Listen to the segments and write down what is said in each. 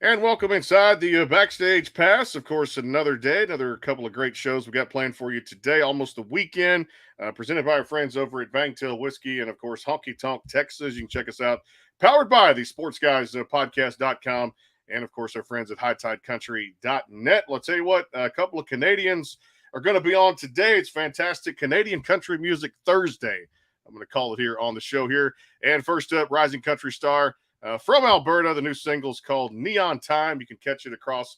And welcome inside the Backstage Pass. Of course, another day, another couple of great shows we got planned for you today. Almost the weekend, presented by our friends over at Bangtail Whiskey and, of course, Honky Tonk Texas. You can check us out, powered by the Sports Guys podcast.com and, of course, our friends at hightidecountry.net. Let's tell you what, a couple of Canadians are going to be on today. It's fantastic Canadian Country Music Thursday. I'm going to call it here on the show here. And first up, rising country star. From Alberta, the new single's called Neon Time. You can catch it across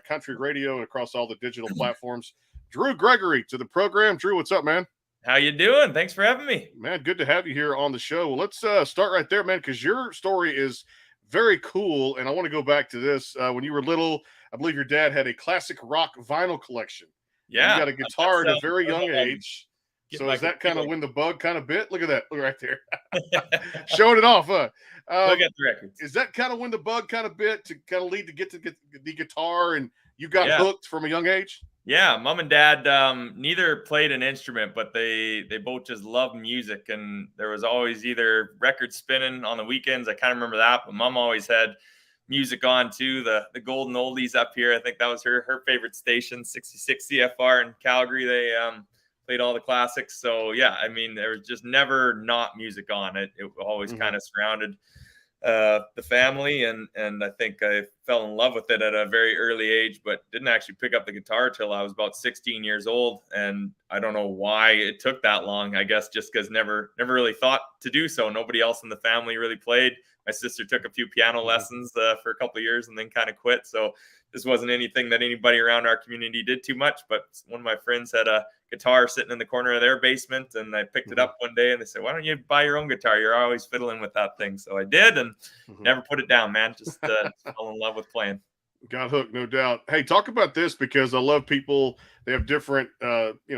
country radio and across all the digital platforms. Drew Gregory to the program. Drew, what's up, man? How you doing? Thanks for having me. Man, good to have you here on the show. Well, let's start right there, man, because your story is very cool, and I want to go back to this. When you were little, I believe your dad had a classic rock vinyl collection. Yeah. You got a guitar at a very young age. So is that kind of when the bug kind of bit? Look at that. Look right there. Showing it off, huh? Look at the records. Is that kind of when the bug kind of bit to kind of lead to get the guitar and you got hooked from a young age? Yeah, mom and dad neither played an instrument, but they both just loved music. And there was always either record spinning on the weekends. I kind of remember that. But mom always had music on too. The Golden Oldies up here. I think that was her favorite station, 66 CFR in Calgary. They played all the classics. So yeah, I mean, there was just never not music on. It always kind of surrounded the family, and I think I fell in love with it at a very early age, but didn't actually pick up the guitar till I was about 16 years old. And I don't know why it took that long. I guess just because never really thought to do so. Nobody else in the family really played. My sister took a few piano lessons for a couple of years and then kind of quit. So this wasn't anything that anybody around our community did too much, but one of my friends had a guitar sitting in the corner of their basement, and I picked it up one day and they said, why don't you buy your own guitar? You're always fiddling with that thing. So I did, and never put it down, man. Just fell in love with playing. Got hooked, no doubt. Hey, talk about this, because I love people. They have different,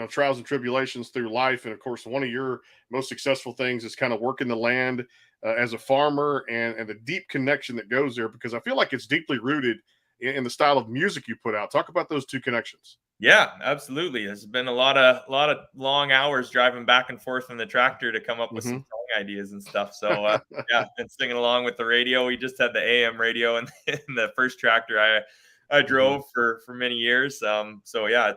trials and tribulations through life. And of course, one of your most successful things is kind of working the land as a farmer, and the deep connection that goes there, because I feel like it's deeply rooted in the style of music you put out. Talk about those two connections. Yeah, absolutely. There's been a lot of long hours driving back and forth in the tractor to come up with some song ideas and stuff. So yeah, been singing along with the radio. We just had the AM radio in the first tractor I drove for many years. So yeah,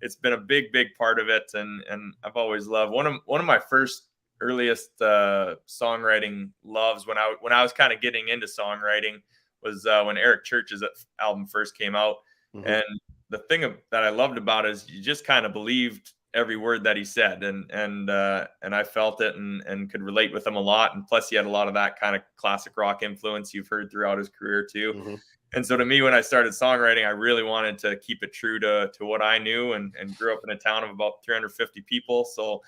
it's been a big part of it, and I've always loved one of my first earliest songwriting loves when I was kind of getting into songwriting was when Eric Church's album first came out. And the thing that I loved about it is you just kind of believed every word that he said, and I felt it and could relate with him a lot. And plus, he had a lot of that kind of classic rock influence you've heard throughout his career too. And so to me, when I started songwriting, I really wanted to keep it true to what I knew, and grew up in a town of about 350 people. So,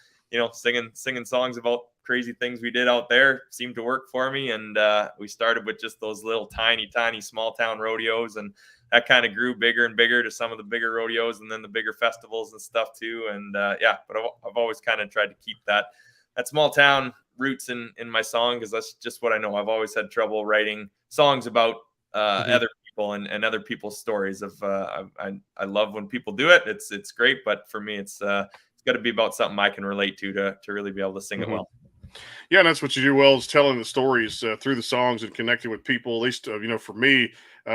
singing songs about crazy things we did out there seemed to work for me. And we started with just those little tiny small town rodeos, and that kind of grew bigger and bigger to some of the bigger rodeos, and then the bigger festivals and stuff too. And but I've always kind of tried to keep that small town roots in my song, because that's just what I know. I've always had trouble writing songs about other people and other people's stories. I love when people do it. It's great, but for me, it's got to be about something I can relate to really be able to sing it well. Yeah, and that's what you do well, is telling the stories through the songs and connecting with people. At least, for me,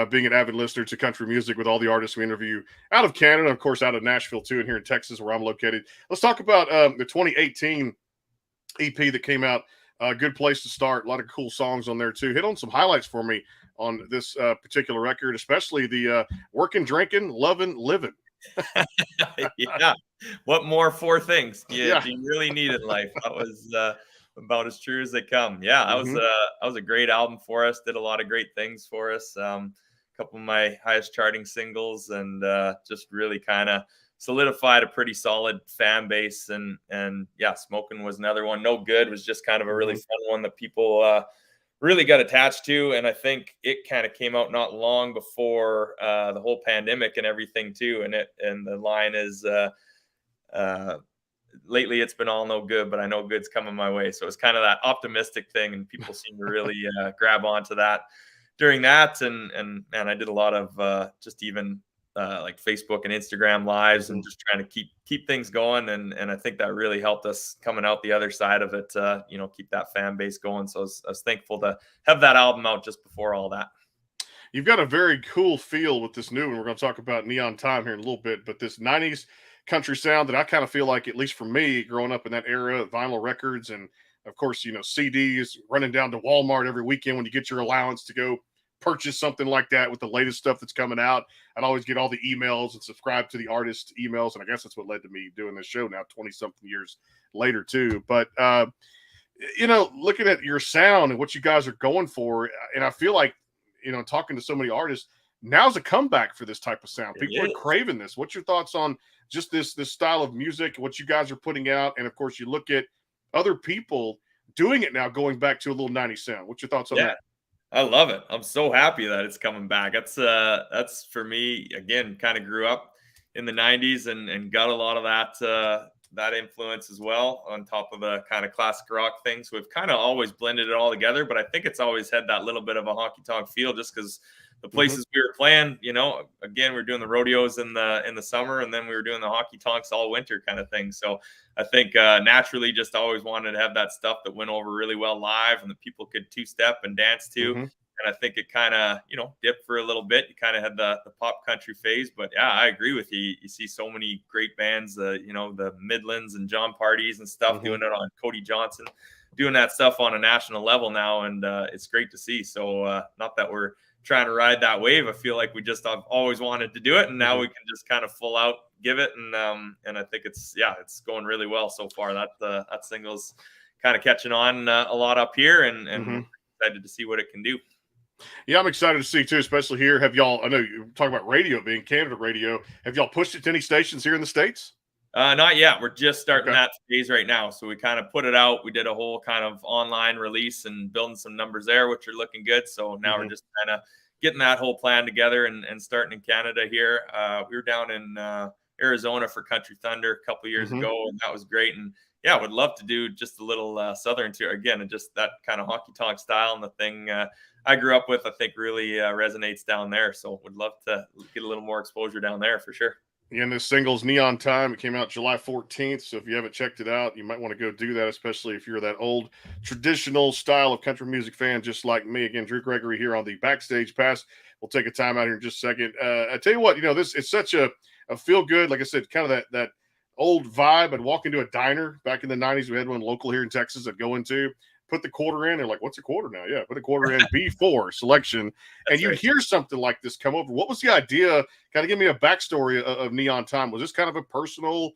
being an avid listener to country music with all the artists we interview out of Canada, of course, out of Nashville too, and here in Texas where I'm located. Let's talk about the 2018 EP that came out. Good place to start. A lot of cool songs on there too. Hit on some highlights for me on this particular record, especially the Working, Drinking, Loving, Living. Yeah. What more four things do you really need in life? That was about as true as they come. Yeah, that was a great album for us. Did a lot of great things for us. A couple of my highest charting singles, and just really kind of solidified a pretty solid fan base. And yeah, Smoking was another one. No Good was just kind of a really fun one that people really got attached to. And I think it kind of came out not long before the whole pandemic and everything too. And the line is lately it's been all no good, but I know good's coming my way. So it's kind of that optimistic thing, and people seem to really grab onto that during that. And man, I did a lot of just even like Facebook and Instagram lives, and just trying to keep things going. And I think that really helped us coming out the other side of it, keep that fan base going. So I was thankful to have that album out just before all that. You've got a very cool feel with this new one. We're going to talk about Neon Time here in a little bit, but this 90s country sound that I kind of feel like, at least for me, growing up in that era, vinyl records and, of course, CDs, running down to Walmart every weekend when you get your allowance to go purchase something like that with the latest stuff that's coming out. I'd always get all the emails and subscribe to the artist emails. And I guess that's what led to me doing this show now 20 something years later too. But, looking at your sound and what you guys are going for, and I feel like, talking to so many artists, now's a comeback for this type of sound. People are craving this. What's your thoughts on just this style of music, what you guys are putting out? And of course, you look at other people doing it now, going back to a little 90s sound. What's your thoughts on that? I love it. I'm so happy that it's coming back. That's for me, again, kind of grew up in the 90s and got a lot of that influence as well, on top of the kind of classic rock things. So we've kind of always blended it all together, but I think it's always had that little bit of a honky tonk feel, just because the places we were playing, again, we were doing the rodeos in the summer, and then we were doing the honky tonks all winter kind of thing. So I think naturally just always wanted to have that stuff that went over really well live and that people could two-step and dance to. And I think it kind of, dipped for a little bit. You kind of had the pop country phase, but yeah, I agree with you. You see so many great bands, the Midlands and John Parties and stuff doing it on Cody Johnson, doing that stuff on a national level now. And it's great to see. So not that we're trying to ride that wave. I feel like I've always wanted to do it. And now we can just kind of full out give it. And I think it's going really well so far. That single's kind of catching on a lot up here, and excited to see what it can do. Yeah, I'm excited to see too, especially here. I know you talk about radio being Canada radio. Have y'all pushed it to any stations here in the States? Not yet. We're just starting that phase right now. So we kind of put it out. We did a whole kind of online release and building some numbers there, which are looking good. So now we're just kind of getting that whole plan together and starting in Canada here. We were down in Arizona for Country Thunder a couple of years ago, and that was great. And yeah, would love to do just a little Southern tour again, and just that kind of honky tonk style, and the thing I grew up with, I think really resonates down there. So would love to get a little more exposure down there for sure. Yeah, and this single's Neon Time. It came out July 14th. So if you haven't checked it out, you might want to go do that, especially if you're that old traditional style of country music fan, just like me. Again, Drew Gregory here on the Backstage Pass. We'll take a time out here in just a second. I tell you what, this it's such a feel good, like I said, kind of that old vibe. I'd walk into a diner back in the 90s. We had one local here in Texas I'd go into, put the quarter in. They're like, what's a quarter now? Yeah, put a quarter in, B4 selection. And you'd hear something like this come over. What was the idea? Kind of give me a backstory of Neon Time. Was this kind of a personal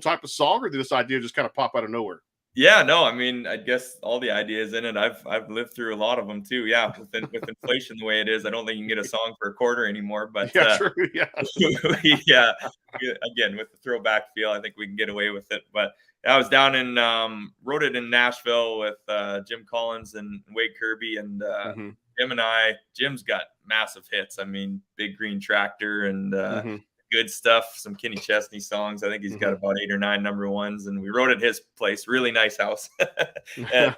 type of song, or did this idea just kind of pop out of nowhere? Yeah, no, I mean, I guess all the ideas in it, I've lived through a lot of them too. Yeah, with inflation the way it is, I don't think you can get a song for a quarter anymore. But yeah, true. Yeah, yeah. Again, with the throwback feel, I think we can get away with it. But I was down in wrote it in Nashville with Jim Collins and Wade Kirby, and Jim and I. Jim's got massive hits. I mean, Big Green Tractor and good stuff. Some Kenny Chesney songs. I think he's got about 8 or 9 number ones, and we wrote at his place. Really nice house. And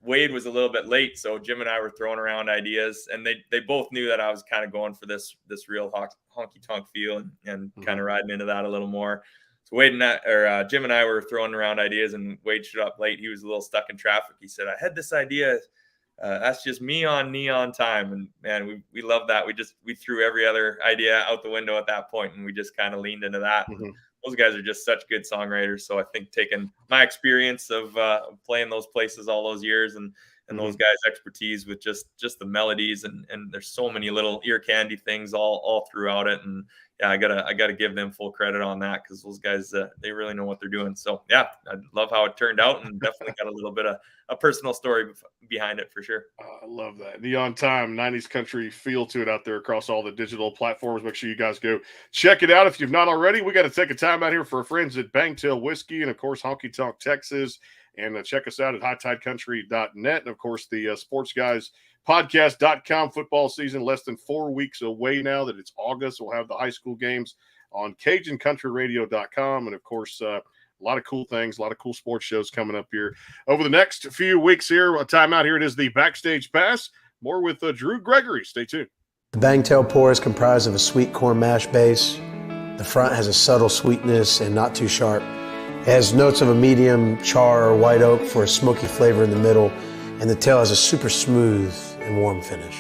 Wade was a little bit late, so Jim and I were throwing around ideas, and they both knew that I was kind of going for this real honky tonk feel and kind of riding into that a little more. So Jim and I were throwing around ideas, and Wade showed up late. He was a little stuck in traffic. He said, "I had this idea. That's just me on Neon Time." And man, we love that. We threw every other idea out the window at that point, and we just kind of leaned into that. Those guys are just such good songwriters. So I think taking my experience of playing those places all those years and those guys' expertise with just the melodies and there's so many little ear candy things all throughout it. And yeah, I gotta give them full credit on that, because those guys they really know what they're doing. So yeah, I love how it turned out, and definitely got a little bit of a personal story behind it for sure. I love that. Neon Time, 90s country feel to it out there across all the digital platforms. Make sure you guys go check it out if you've not already. We got to take a time out here for our friends at Bangtail Whiskey and, of course, Honky Tonk Texas. And check us out at hightidecountry.net. And, of course, the Sports Guys podcast.com. Football season less than 4 weeks away now that it's August. We'll have the high school games on CajunCountryRadio.com. And, of course, a lot of cool things, a lot of cool sports shows coming up here over the next few weeks here. A time out here. It is the Backstage Pass. More with Drew Gregory. Stay tuned. The Bangtail pour is comprised of a sweet corn mash base. The front has a subtle sweetness and not too sharp. It has notes of a medium char or white oak for a smoky flavor in the middle, and the tail has a super smooth and warm finish.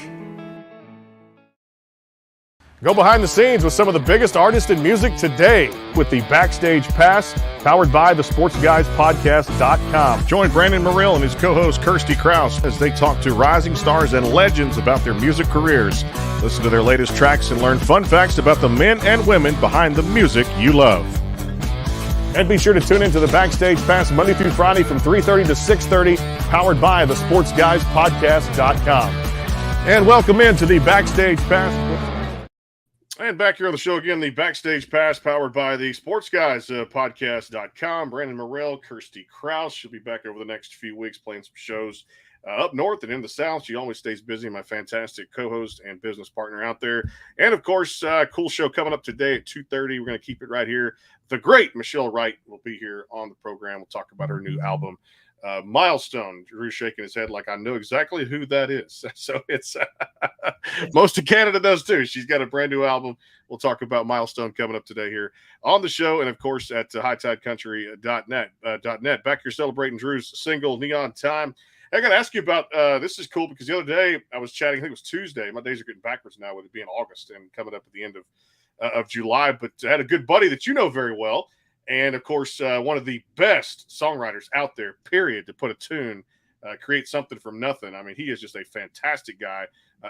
Go behind the scenes with some of the biggest artists in music today with the Backstage Pass, powered by the SportsGuysPodcast.com. Join Brandon Morrill and his co-host Kirsty Krause as they talk to rising stars and legends about their music careers. Listen to their latest tracks and learn fun facts about the men and women behind the music you love. And be sure to tune into the Backstage Pass Monday through Friday from 3:30 to 6:30, powered by the SportsGuysPodcast.com. And welcome into the Backstage Pass. And back here on the show again, the Backstage Pass, powered by the SportsGuysPodcast.com. Brandon Morrill, Kirsty Krause. She'll be back over the next few weeks playing some shows up north and in the south. She always stays busy, my fantastic co-host and business partner out there. And, of course, cool show coming up today at 2:30. We're going to keep it right here. The great Michelle Wright will be here on the program. We'll talk about her new album, Milestone. Drew's shaking his head like I know exactly who that is. So it's most of Canada does too. She's got a brand new album. We'll talk about Milestone coming up today here on the show, and of course at hightidecountry.net. Back here celebrating Drew's single Neon Time. I got to ask you about this is cool because the other day I was chatting. I think it was Tuesday. My days are getting backwards now with it being August and coming up at the end of July. But I had a good buddy that you know very well. And, of course, one of the best songwriters out there, period, to put a tune, create something from nothing. I mean, he is just a fantastic guy.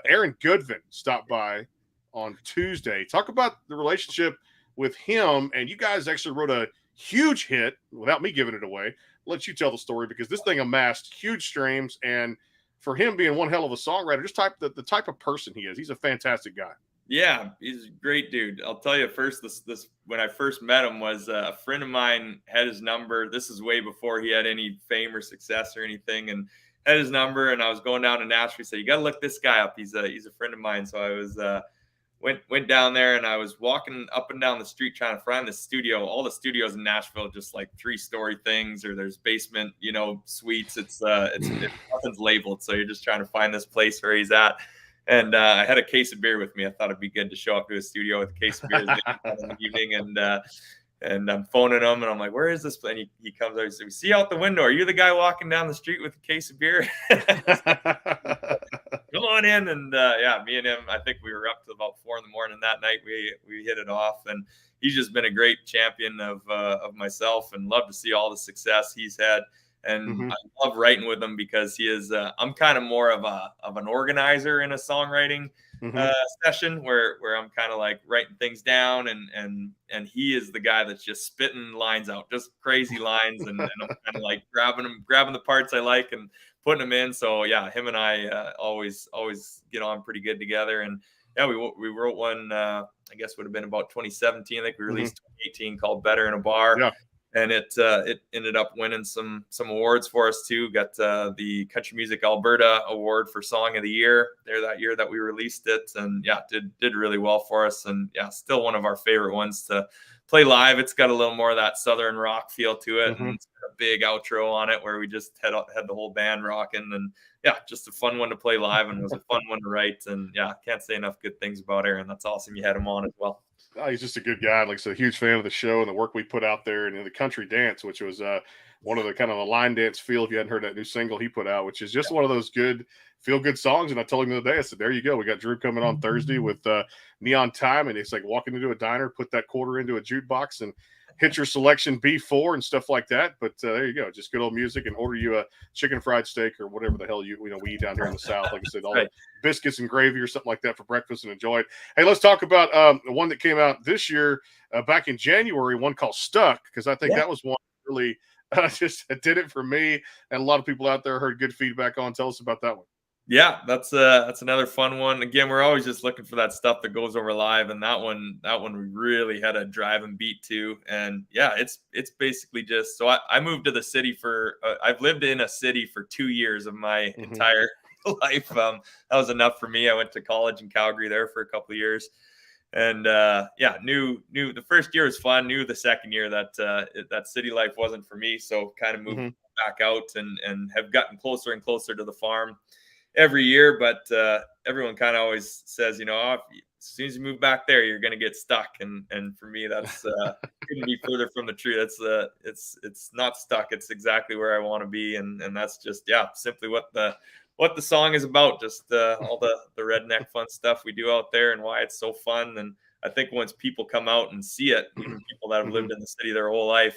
Aaron Goodvin stopped by on Tuesday. Talk about the relationship with him. And you guys actually wrote a huge hit without me giving it away. I'll let you tell the story because this thing amassed huge streams. And for him being one hell of a songwriter, just the type of person he is, he's a fantastic guy. Yeah, he's a great dude. I'll tell you first, this when I first met him was a friend of mine had his number. This is way before he had any fame or success or anything, and had his number. And I was going down to Nashville. He said, "You got to look this guy up. He's a friend of mine." So I was went down there, and I was walking up and down the street trying to find the studio. All the studios in Nashville are just like 3-story things, or there's basement, suites. It's nothing's labeled, so you're just trying to find this place where he's at. And I had a case of beer with me. I thought it'd be good to show up to his studio with a case of beer in the evening. And I'm phoning him, and I'm like, "Where is this?" And he comes out. He says, "We see you out the window. Are you the guy walking down the street with a case of beer?" Come on in. And me and him, I think we were up to about 4 a.m. that night. We hit it off, and he's just been a great champion of myself, and love to see all the success he's had. And I love writing with him because he is. I'm kind of more of an organizer in a songwriting session where I'm kind of like writing things down, and he is the guy that's just spitting lines out, just crazy lines, and I'm kind of like grabbing the parts I like and putting them in. So yeah, him and I always get on pretty good together. And yeah, we wrote one. I guess would have been about 2017. I think we released 2018 called "Better in a Bar." Yeah. And it ended up winning some awards for us too. Got the Country Music Alberta Award for Song of the Year there that year that we released it, and yeah, did really well for us. And yeah, still one of our favorite ones to play live. It's got a little more of that southern rock feel to it, and it's got a big outro on it where we just had the whole band rocking. And yeah, just a fun one to play live, and it was a fun one to write. And yeah, can't say enough good things about Aaron. That's awesome you had him on as well. Oh, he's just a good guy. Like I said, a huge fan of the show and the work we put out there, and the country dance, which was one of the kind of the line dance feel. If you hadn't heard that new single he put out, which is just one of those good feel good songs. And I told him the other day, I said, "There you go. We got Drew coming on Thursday with Neon Time," and it's like walking into a diner, put that quarter into a jukebox, and hit your selection B4 and stuff like that. But there you go, just good old music, and order you a chicken fried steak or whatever the hell we eat down here in the South. Like I said, all the biscuits and gravy or something like that for breakfast, and enjoy it. Hey, let's talk about the one that came out this year back in January, one called Stuck, because I think that was one that really just did it for me, and a lot of people out there heard good feedback on. Tell us about that one. Yeah, that's another fun one. Again, we're always just looking for that stuff that goes over live, and that one we really had a drive and beat to. And yeah, it's basically just so I moved to the city for I've lived in a city for 2 years of my entire life. That was enough for me. I went to college in Calgary there for a couple of years, and knew the first year was fun. Knew the second year that that city life wasn't for me, so kind of moved back out and have gotten closer and closer to the farm every year. But everyone kind of always says, as soon as you move back there, you're going to get stuck. And for me, that's couldn't be further from the truth. That's it's not stuck. It's exactly where I want to be. And that's just, simply what what the song is about, just all the redneck fun stuff we do out there and why it's so fun. And I think once people come out and see it, even people that have lived in the city their whole life,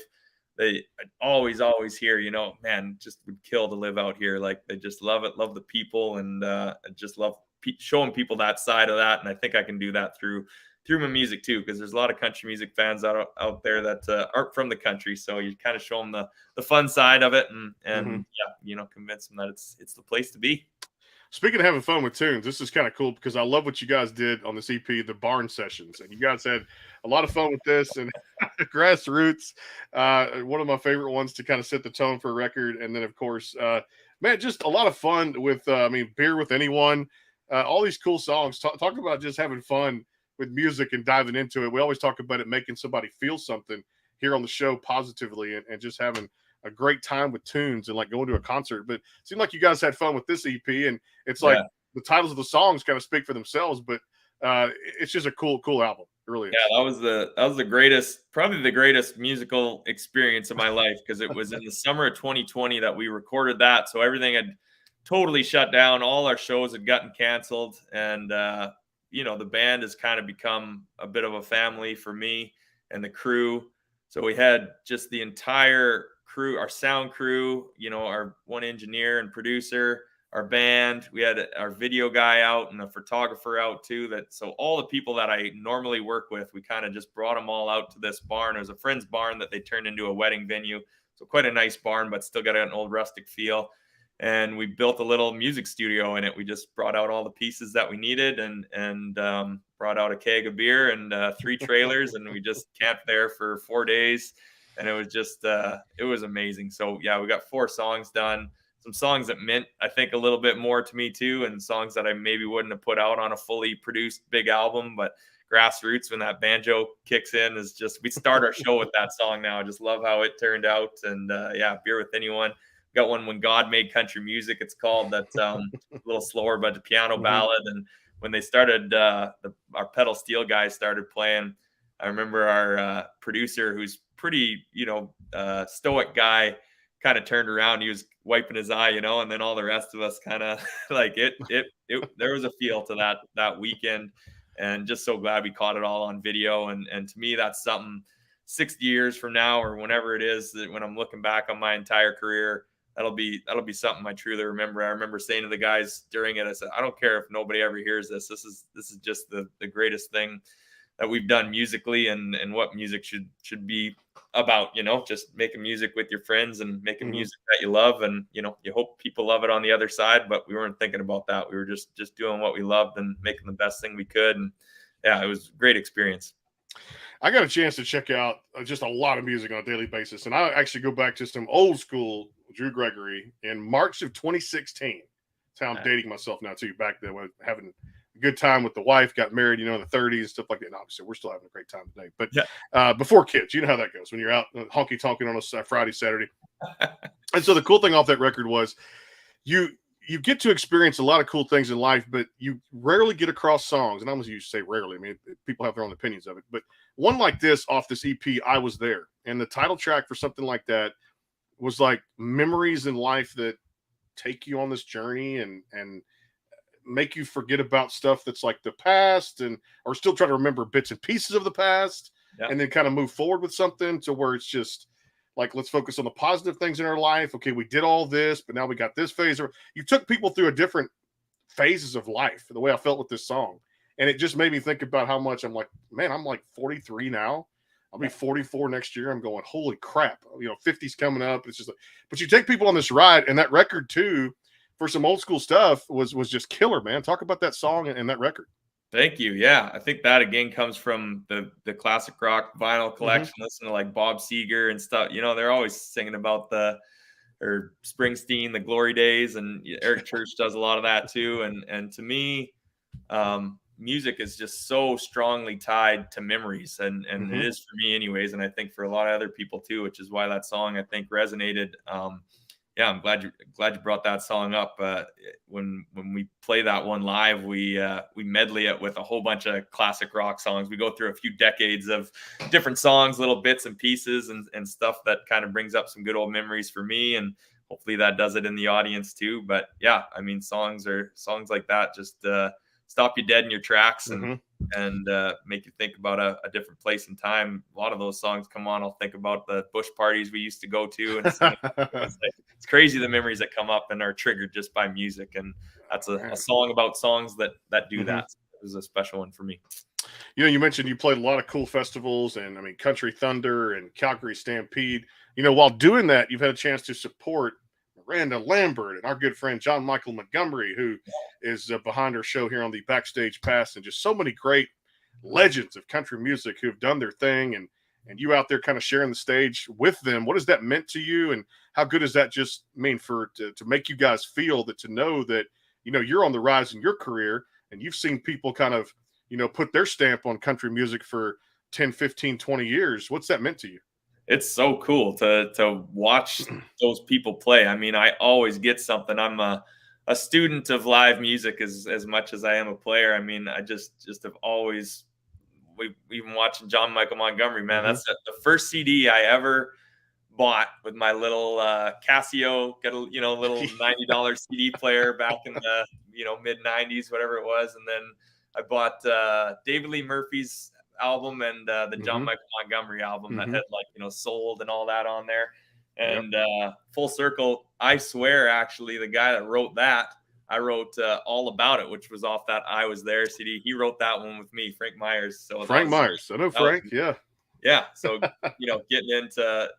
they always hear, you know, man, just would kill to live out here. Like they just love it, love the people, and just love showing people that side of that. And I think I can do that through my music too, because there's a lot of country music fans out there that aren't from the country. So you kind of show them the fun side of it, and yeah, you know, convince them that it's the place to be. Speaking of having fun with tunes, this is kind of cool because I love what you guys did on this EP, the barn sessions, and you guys had a lot of fun with this and grassroots. One of my favorite ones to kind of set the tone for a record, and then of course, man, just a lot of fun with Beer with Anyone, all these cool songs. Talk about just having fun with music and diving into it. We always talk about it making somebody feel something here on the show positively, and just having a great time with tunes and like going to a concert. But it seemed like you guys had fun with this EP, and it's like the titles of the songs kind of speak for themselves, but it's just a cool album. It really is. Yeah, that was the greatest, probably the greatest musical experience of my life, because it was in the summer of 2020 that we recorded that. So everything had totally shut down. All our shows had gotten canceled, and you know, the band has kind of become a bit of a family for me and the crew. So we had just the entire crew, our sound crew, you know, our one engineer and producer, our band. We had our video guy out and a photographer out too. So all the people that I normally work with, we kind of just brought them all out to this barn. It was a friend's barn that they turned into a wedding venue. So quite a nice barn, but still got an old rustic feel. And we built a little music studio in it. We just brought out all the pieces that we needed, and brought out a keg of beer and 3 trailers, and we just camped there for 4 days. And it was just, it was amazing. So yeah, we got 4 songs done. Some songs that meant, I think, a little bit more to me too, and songs that I maybe wouldn't have put out on a fully produced big album. But Grassroots, when that banjo kicks in, is just, we start our show with that song now. I just love how it turned out. And yeah, Beer with Anyone. Got one, When God Made Country Music, it's called. That's a little slower, but a piano ballad. And when they started, our pedal steel guys started playing, I remember our producer, who's pretty, you know, stoic guy, kind of turned around. He was wiping his eye, you know, and then all the rest of us kind of like there was a feel to that weekend, and just so glad we caught it all on video. And to me, that's something 60 years from now, or whenever it is, that when I'm looking back on my entire career, that'll be something I truly remember. I remember saying to the guys during it, I said, I don't care if nobody ever hears this. This is just the greatest thing that we've done musically, and what music should be about, you know, just making music with your friends and making music that you love. And, you know, you hope people love it on the other side, but we weren't thinking about that. We were just doing what we loved and making the best thing we could. And yeah, it was a great experience. I got a chance to check out just a lot of music on a daily basis. And I actually go back to some old school Drew Gregory in March of 2016. That's how I'm dating myself now too. Back then, when having a good time with the wife, got married, you know, in the 30s, stuff like that. And obviously, we're still having a great time today. But before kids, you know how that goes when you're out honky tonking on a Friday, Saturday. And so the cool thing off that record was you get to experience a lot of cool things in life, but you rarely get across songs. And I'm going to say rarely. I mean, people have their own opinions of it. But one like this off this EP, I Was There. And the title track for something like that was like memories in life that take you on this journey and make you forget about stuff that's like the past, or still try to remember bits and pieces of the past, and then kind of move forward with something to where it's just like, let's focus on the positive things in our life. Okay, we did all this, but now we got this phase. Or you took people through a different phases of life, the way I felt with this song. And it just made me think about how much I'm like, man, I'm like 43 now. I'll be 44 next year. I'm going, holy crap. You know, 50's coming up. It's just like, but you take people on this ride, and that record too, for some old school stuff, was just killer, man. Talk about that song and that record. Thank you. Yeah, I think that again comes from the classic rock vinyl collection. Listen to like Bob Seger and stuff. You know, they're always singing about or Springsteen, the glory days, and Eric Church does a lot of that too. And to me, music is just so strongly tied to memories, and it is for me anyways, and I think for a lot of other people too, which is why that song, I think, resonated. Yeah, I'm glad you brought that song up. When we play that one live, we medley it with a whole bunch of classic rock songs. We go through a few decades of different songs, little bits and pieces and stuff that kind of brings up some good old memories for me, and hopefully that does it in the audience too. But yeah, I mean, songs like that just stop you dead in your tracks and make you think about a different place and time. A lot of those songs come on, I'll think about the bush parties we used to go to and sing. It's crazy the memories that come up and are triggered just by music. And that's a song about songs that do that. So it was a special one for me. You know, you mentioned you played a lot of cool festivals, and I mean, Country Thunder and Calgary Stampede. You know, while doing that, you've had a chance to support Miranda Lambert and our good friend John Michael Montgomery, who is behind our show here on the Backstage Pass, and just so many great legends of country music who have done their thing, and you out there kind of sharing the stage with them. What has that meant to you, and how good does that just mean to make you guys feel that, to know that, you know, you're on the rise in your career and you've seen people kind of, you know, put their stamp on country music for 10, 15, 20 years. What's that meant to you? It's so cool to watch those people play. I mean, I always get something. I'm a student of live music as much as I am a player. I mean, I just have always, we've even watching John Michael Montgomery, man, that's the first CD I ever bought with my little Casio, got a little $90 CD player back in the mid 90s, whatever it was. And then I bought David Lee Murphy's album and the John Michael Montgomery album that had Sold and all that on there. And full circle, I swear, actually, the guy that wrote that, I wrote All About It, which was off that I Was There CD. He wrote that one with me, Frank Myers. So Frank Myers, I know Frank, yeah. So getting into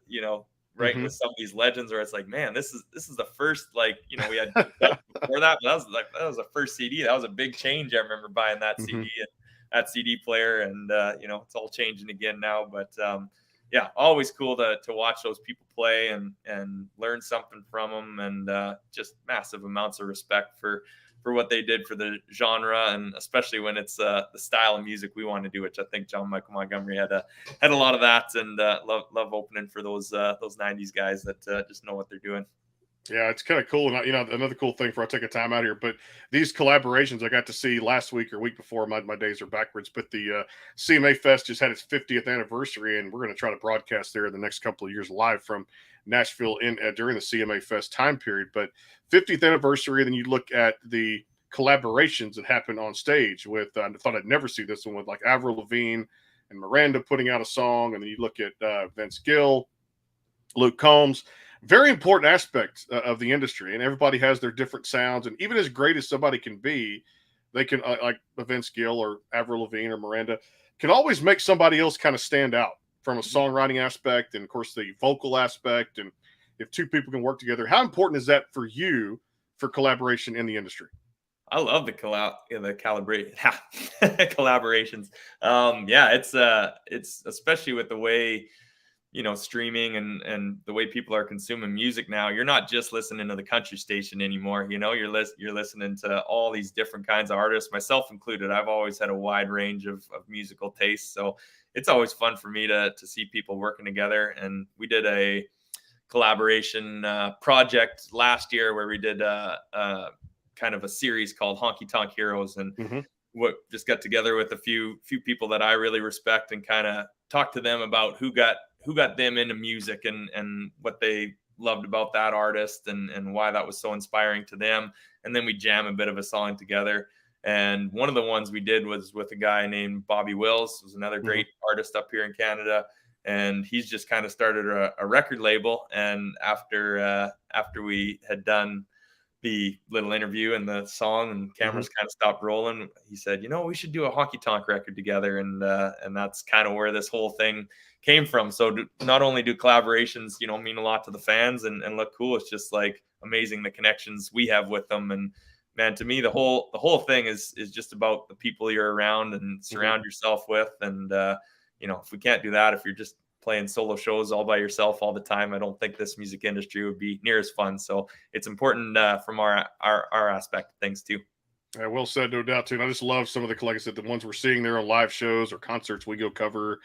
writing with some of these legends, where it's like, man, this is the first, we had before that, but that was the first CD. That was a big change. I remember buying that CD and that CD player, and it's all changing again now. But yeah, always cool to watch those people play and learn something from them, and just massive amounts of respect for what they did for the genre, and especially when it's the style of music we want to do, which I think John Michael Montgomery had a lot of that, and love opening for those 90s guys that just know what they're doing. Yeah, it's kind of cool. And another cool thing, for I'll take a time out here, but these collaborations I got to see last week or week before, my days are backwards, but the CMA Fest just had its 50th anniversary, and we're going to try to broadcast there in the next couple of years live from Nashville during the CMA Fest time period. But 50th anniversary, then you look at the collaborations that happened on stage with, I thought I'd never see this one, with like Avril Lavigne and Miranda putting out a song, and then you look at Vince Gill, Luke Combs. Very important aspect of the industry, and everybody has their different sounds. And even as great as somebody can be, they can, like Vince Gill or Avril Lavigne or Miranda, can always make somebody else kind of stand out from a songwriting aspect, and of course the vocal aspect. And if two people can work together, how important is that for you for collaboration in the industry? I love the collaborations. Yeah, it's especially with the way streaming and the way people are consuming music now. You're not just listening to the country station anymore. You're listening to all these different kinds of artists, myself included. I've always had a wide range of musical tastes, so it's always fun for me to see people working together. And we did a collaboration project last year where we did kind of a series called Honky Tonk Heroes, and what just got together with a few people that I really respect and kind of talked to them about who got them into music and what they loved about that artist and why that was so inspiring to them. And then we jam a bit of a song together. And one of the ones we did was with a guy named Bobby Wills, who's another great artist up here in Canada. And he's just kind of started a record label. And after we had done the little interview and the song and cameras kind of stopped rolling, he said, we should do a honky tonk record together. And that's kind of where this whole thing came from. So not only do collaborations, mean a lot to the fans and look cool, it's just like amazing the connections we have with them. And man, to me, the whole thing is just about the people you're around and surround yourself with. And, if we can't do that, if you're just playing solo shows all by yourself all the time, I don't think this music industry would be near as fun. So it's important from our aspect of things too. Yeah, well said, no doubt too. And I just love some of like I said, the ones we're seeing there on live shows or concerts we go cover,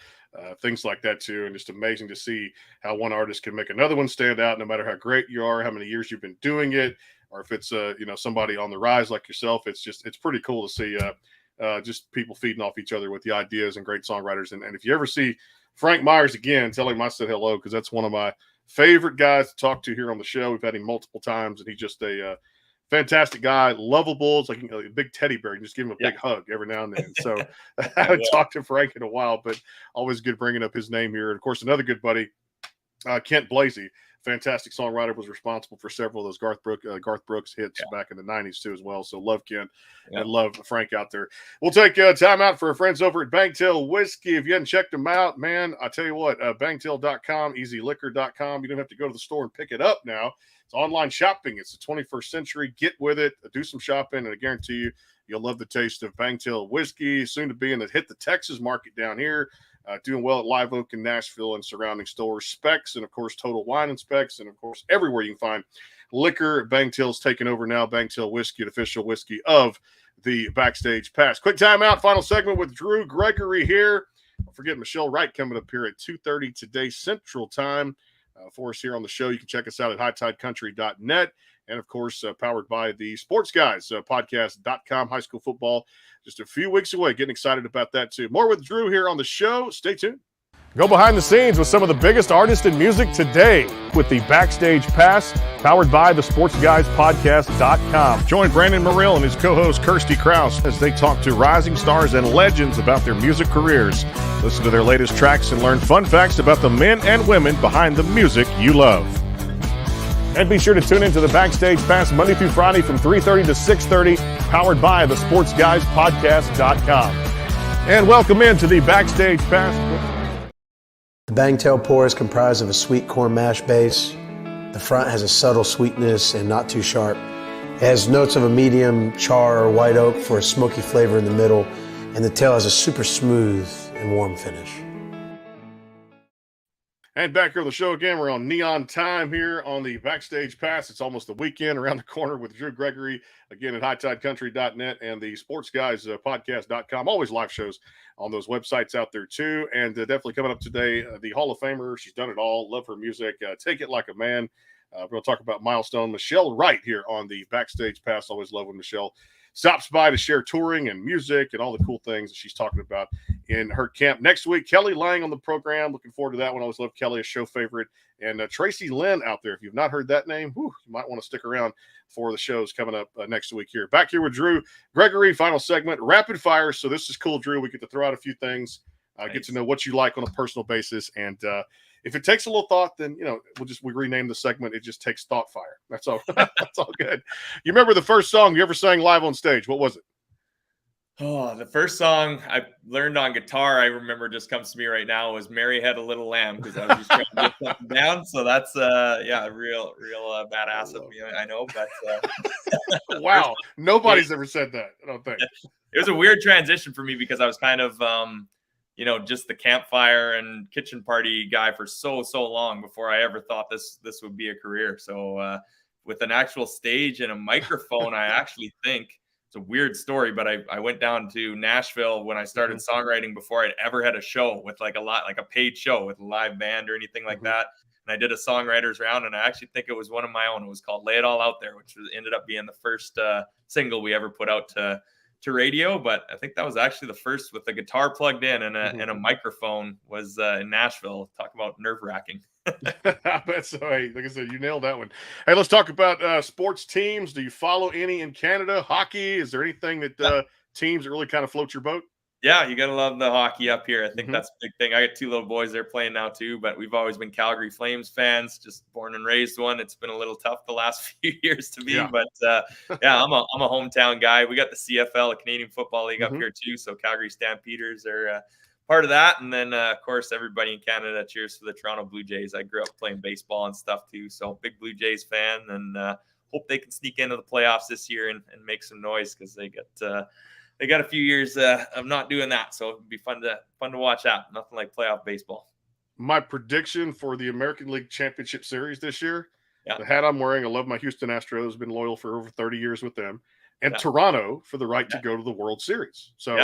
things like that too. And just amazing to see how one artist can make another one stand out, no matter how great you are, how many years you've been doing it, or if it's somebody on the rise like yourself. It's pretty cool to see just people feeding off each other with the ideas and great songwriters. And if you ever see Frank Myers again, tell him I said hello, because that's one of my favorite guys to talk to here on the show. We've had him multiple times, and he's just a fantastic guy, lovable. It's like a big teddy bear. You can just give him a big hug every now and then. So I haven't talked to Frank in a while, but always good bringing up his name here. And of course, another good buddy, Kent Blasey, fantastic songwriter, was responsible for several of those Garth Brooks hits back in the 90s too as well. So love Kent and love Frank out there. We'll take time out for our friends over at Bangtail Whiskey. If you haven't checked them out, man, I tell you what, bangtail.com, easyliquor.com. You don't have to go to the store and pick it up now. It's online shopping. It's the 21st century. Get with it. Do some shopping, and I guarantee you, you'll love the taste of Bangtail Whiskey. Soon to be in the hit the Texas market down here. Doing well at Live Oak in Nashville and surrounding stores. Specs, and of course, Total Wine and Specs, and of course, everywhere you can find liquor. Bangtail's taking over now. Bangtail Whiskey, the official whiskey of the Backstage Pass. Quick timeout. Final segment with Drew Gregory here. Don't forget Michelle Wright coming up here at 2:30 today Central Time. For us here on the show, you can check us out at hightidecountry.net, and of course, powered by the Sports Guys podcast.com. High school football just a few weeks away. Getting excited about that too. More with Drew here on the show. Stay tuned. Go behind the scenes with some of the biggest artists in music today with the Backstage Pass, powered by the SportsGuysPodcast.com. Join Brandon Morrill and his co-host Kirsty Krause as they talk to rising stars and legends about their music careers. Listen to their latest tracks and learn fun facts about the men and women behind the music you love. And be sure to tune into the Backstage Pass Monday through Friday from 3:30 to 6:30, powered by the SportsGuysPodcast.com. And welcome into the Backstage Pass. The Bangtail pour is comprised of a sweet corn mash base. The front has a subtle sweetness and not too sharp. It has notes of a medium char or white oak for a smoky flavor in the middle, and the tail has a super smooth and warm finish. And back here on the show again, we're on Neon Time here on the Backstage Pass. It's almost the weekend around the corner with Drew Gregory, again at hightidecountry.net and the Sports Guys podcast.com. Always live shows on those websites out there too. And definitely coming up today, the Hall of Famer. She's done it all. Love her music. Take it like a man. We're going to talk about milestone Michelle Wright here on the Backstage Pass. Always love when Michelle stops by to share touring and music and all the cool things that she's talking about in her camp. Next week, Kelly Lang on the program. Looking forward to that one. Always love Kelly, a show favorite. And Tracy Lynn out there. If you've not heard that name, you might want to stick around for the shows coming up next week here. Back here with Drew Gregory, final segment, rapid fire. So this is cool, Drew. We get to throw out a few things, get to know what you like on a personal basis. And if it takes a little thought, then, we rename the segment. It just takes thought fire. That's all. That's all good. You remember the first song you ever sang live on stage? What was it? Oh, the first song I learned on guitar, I remember just comes to me right now, was Mary Had a Little Lamb, because I was just trying to get something down. So that's, real badass of me, I know. But wow. Nobody's ever said that, I don't think. It was a weird transition for me because I was kind of, just the campfire and kitchen party guy for so long before I ever thought this would be a career. So with an actual stage and a microphone, I actually think it's a weird story, but I went down to Nashville when I started songwriting before I'd ever had a show with like a paid show with a live band or anything like that. And I did a songwriters round, and I actually think it was one of my own. It was called Lay It All Out There, which ended up being the first single we ever put out to radio. But I think that was actually the first with the guitar plugged in and a microphone was in Nashville. Talk about nerve-wracking. I bet so. Hey, like I said, you nailed that one. Hey, let's talk about sports teams. Do you follow any in Canada? Hockey? Is there anything that teams that really kind of float your boat? Yeah, you got to love the hockey up here. I think that's a big thing. I got two little boys there playing now too, but we've always been Calgary Flames fans, just born and raised one. It's been a little tough the last few years to be, but I'm a hometown guy. We got the CFL, a Canadian Football League up here too, so Calgary Stampeders are part of that. And then, of course, everybody in Canada cheers for the Toronto Blue Jays. I grew up playing baseball and stuff too, so big Blue Jays fan, and hope they can sneak into the playoffs this year and make some noise, because they got a few years of not doing that, so it'd be fun to watch out. Nothing like playoff baseball. My prediction for the American League Championship Series this year, the hat I'm wearing, I love my Houston Astros, been loyal for over 30 years with them, and Toronto for the right to go to the World Series. So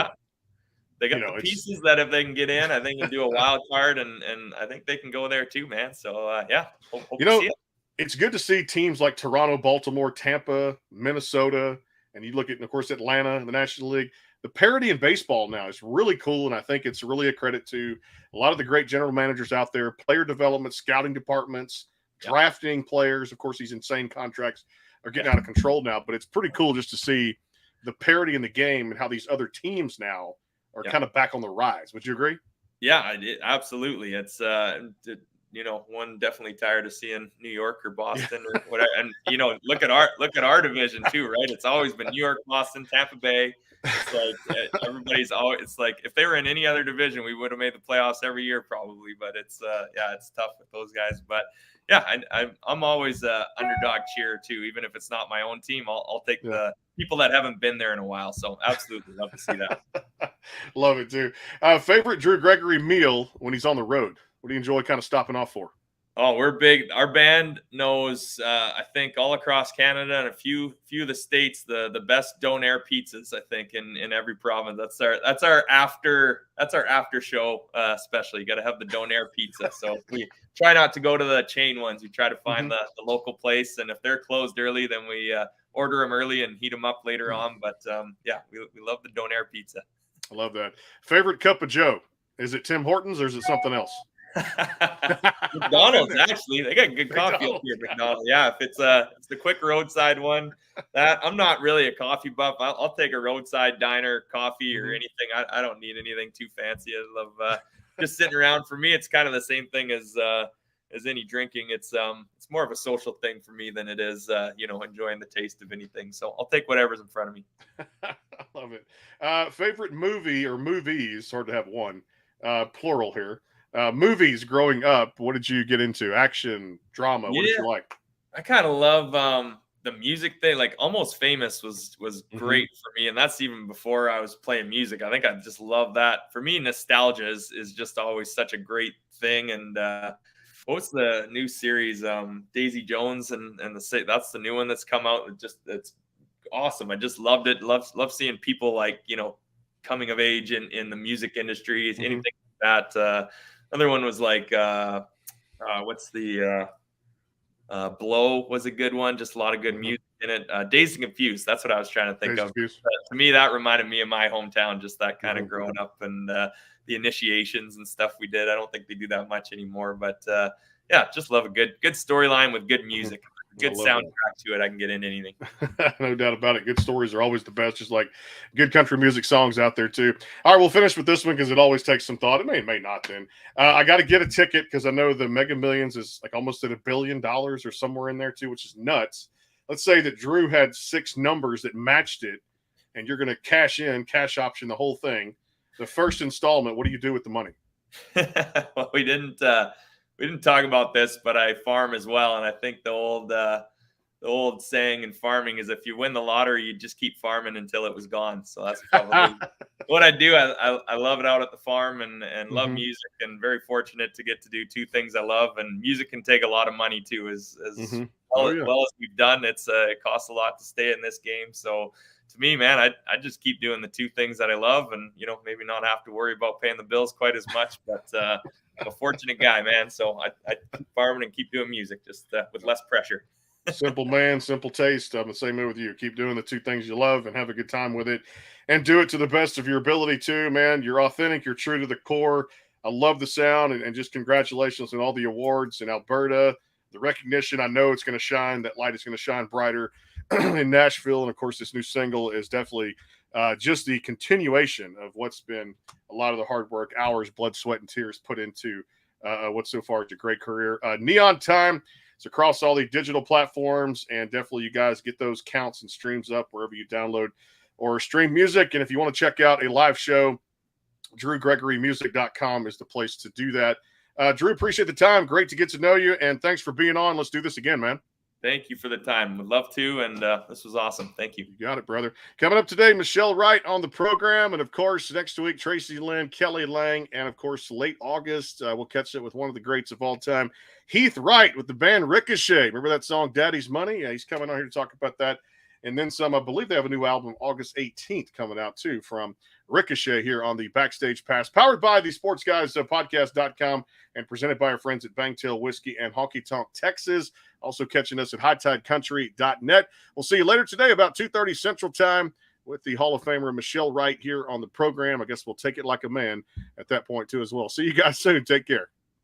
they got the pieces that if they can get in, I think can do a wild card, and I think they can go there too, man. So hope to see it. It's good to see teams like Toronto, Baltimore, Tampa, Minnesota. And you look at, of course, Atlanta in the National League. The parity in baseball now is really cool, and I think it's really a credit to a lot of the great general managers out there, player development, scouting departments, drafting players. Of course, these insane contracts are getting out of control now, but it's pretty cool just to see the parity in the game and how these other teams now are kind of back on the rise. Would you agree? Yeah, absolutely. It's one definitely tired of seeing New York or Boston or whatever. And look at our division too, right? It's always been New York, Boston, Tampa Bay. It's like everybody's always. It's like if they were in any other division, we would have made the playoffs every year probably. But it's it's tough with those guys. But yeah, I'm always underdog cheer too, even if it's not my own team. I'll take the people that haven't been there in a while. So absolutely love to see that. Love it too. Favorite Drew Gregory meal when he's on the road? What do you enjoy kind of stopping off for? Oh, we're big. Our band knows, I think, all across Canada and a few of the states, the best donair pizzas. I think in every province. That's our after show. Especially, you got to have the donair pizza. So we try not to go to the chain ones. We try to find the local place, and if they're closed early, then we order them early and heat them up later on. But we love the donair pizza. I love that. Favorite cup of Joe? Is it Tim Hortons or is it something else? McDonald's, actually, they got good coffee up here. McDonald's, yeah. If it's the quick roadside one, that I'm not really a coffee buff. I'll take a roadside diner coffee or anything. I don't need anything too fancy. I love just sitting around. For me, it's kind of the same thing as any drinking. It's more of a social thing for me than it is enjoying the taste of anything. So I'll take whatever's in front of me. I love it. Favorite movie or movies? Hard to have one, plural here. Movies growing up, what did you get into? Action, drama, what did you like? I kind of love the music thing. Like Almost Famous was great for me, and that's even before I was playing music. I think I just love that. For me, nostalgia is just always such a great thing. And what's the new series? Daisy Jones and that's the new one that's come out. It's awesome. I just loved it. Love seeing people like coming of age in the music industry, anything like that. Another one was like, what's the Blow was a good one. Just a lot of good music in it. Dazed and Confused. That's what I was trying to think of. To me, that reminded me of my hometown, just that kind of growing up and the initiations and stuff we did. I don't think they do that much anymore, but just love a good storyline with good music. Good soundtrack to it. I can get into anything. No doubt about it. Good stories are always the best, just like good country music songs out there too. All right, we'll finish with this one because it always takes some thought. It may not then. I got to get a ticket because I know the Mega Millions is like almost at $1 billion or somewhere in there too, which is nuts. Let's say that Drew had 6 numbers that matched it and you're going to cash option the whole thing. The first installment, what do you do with the money? Well, we didn't talk about this, but I farm as well. And I think the old saying in farming is if you win the lottery, you just keep farming until it was gone. So that's probably what I do. I love it out at the farm and love music, and very fortunate to get to do 2 things I love. And music can take a lot of money too, as well as we've done. It costs a lot to stay in this game. So to me, man, I just keep doing the 2 things that I love, and maybe not have to worry about paying the bills quite as much. But I'm a fortunate guy, man. So I keep farming and keep doing music, just with less pressure. Simple man, simple taste. I'm the same way with you. Keep doing the 2 things you love and have a good time with it, and do it to the best of your ability too, man. You're authentic. You're true to the core. I love the sound, and just congratulations on all the awards in Alberta, the recognition. I know it's going to shine. That light is going to shine brighter in Nashville. And of course, this new single is definitely just the continuation of what's been a lot of the hard work, hours, blood, sweat, and tears put into what's so far a great career. Neon Time. It's across all the digital platforms, and definitely you guys get those counts and streams up wherever you download or stream music. And if you want to check out a live show, DrewGregoryMusic.com is the place to do that. Drew, appreciate the time. Great to get to know you, and thanks for being on. Let's do this again, man. Thank you for the time. Would love to, and this was awesome. Thank you. You got it, brother. Coming up today, Michelle Wright on the program, and of course, next week, Tracy Lynn, Kelly Lang, and of course, late August, we'll catch it with one of the greats of all time, Heath Wright with the band Ricochet. Remember that song, Daddy's Money? Yeah, he's coming on here to talk about that. And then some. I believe they have a new album August 18th coming out too from Ricochet here on the Backstage Pass, powered by the Sports Guys podcast.com and presented by our friends at Bangtail Whiskey and Honky Tonk Texas. Also catching us at hightidecountry.net. We'll see you later today about 2:30 Central Time with the Hall of Famer Michelle Wright here on the program. I guess we'll take it like a man at that point too as well. See you guys soon. Take care.